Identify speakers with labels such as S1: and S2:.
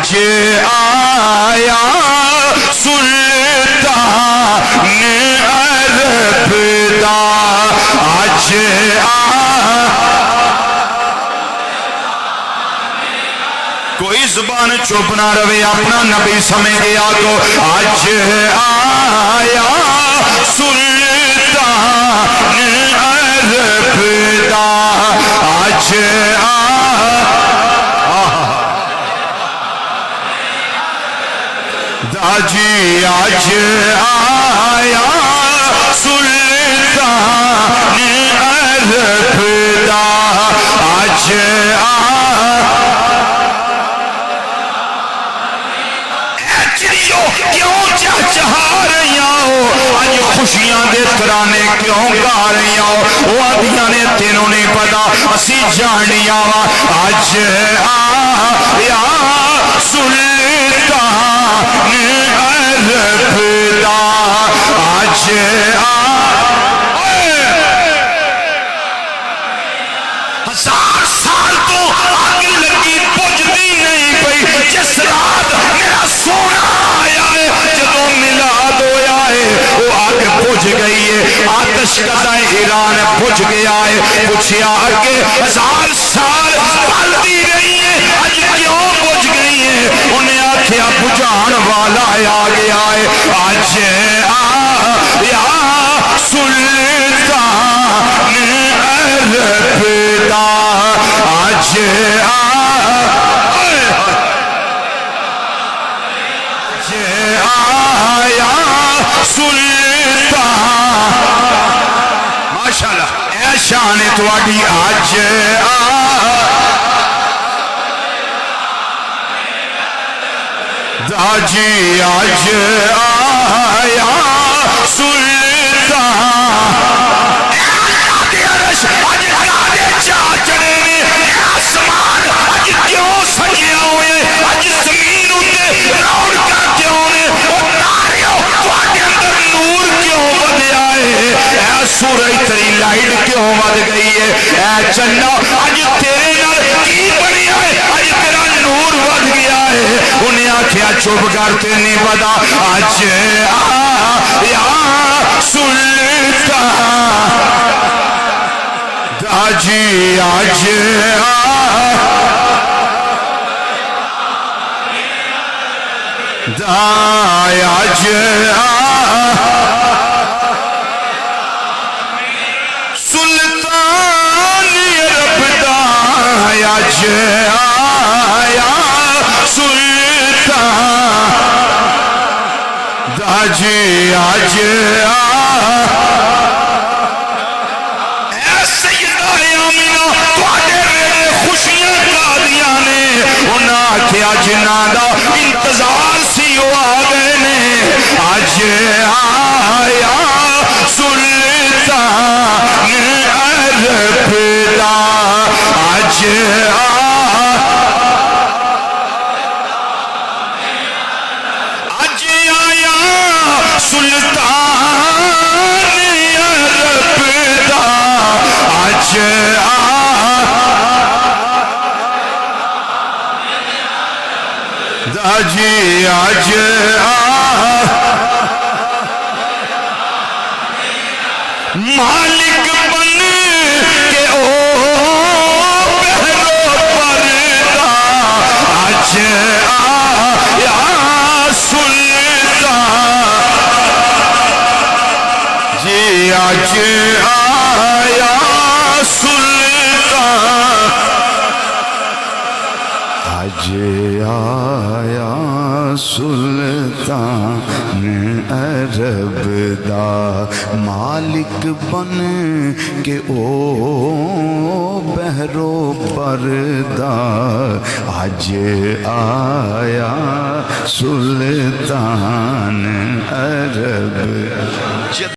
S1: اج آیا سلطان عرب دا اج کوئی زبان چپ نہ رہے اپنا نبی سمجھ گیا تو اج آیا سلطان عرب دا اج جی آج آیا سلطان عرب دا آج کیوں چہچہا رہی ہو آج خوشیاں دے ترانے کیوں گا رہی ہو وہ آدھیاں نے تینوں نہیں پتا اسی جانیا آج آیا سلطان عرب دا آج ہزار سال تو آگ لگی پجدی نہیں پئی جس رات میرا سونا آیا ہے جدوں میلاد ہویا ہے وہ آگ پج گئی ہے آتش کدہ ایران پج گیا ہے پوچھیا کہ ہزار سال پلتی رہی ہے آج کیوں پج گئی ہے انہیں آکھیا بجھان والا آ گیا ہے آج آیا سلطان عرب دا آج آیا سلطان ماشاءاللہ اے شان تواڈی آج جی آج آیا سلطان آج کادے چاچڑے نے آسمان آج کیوں سجیا ہوئے آج زمین اتے روڑکا کیوں نے وہ تاریوں تواڈے اندر نور کیوں بدیا ہے اے سورج تیری لائٹ کیوں بد گئی ہے اے چندا آج تیرے نال کی بنیا ہے آج تیرا نور بد گیا ہے انہیں آکھیا چپ کرتے نہیں پتا آج آیا سلطان جی آج آج سلطان عرب دا آج آیا سلطان جی آج کیا جنہ دا انتظار سی وہ آ گئے نے آج آیا سلطان عرب دا آج آیا سلطان عرب دا آج جی آج مالک بن کے او بہرو پردہ آج آیا سلطان جی آج آیا سلطان آج آیا سلطان عرب دا مالک بن کے او بہرو پردہ آج آیا سلطان عرب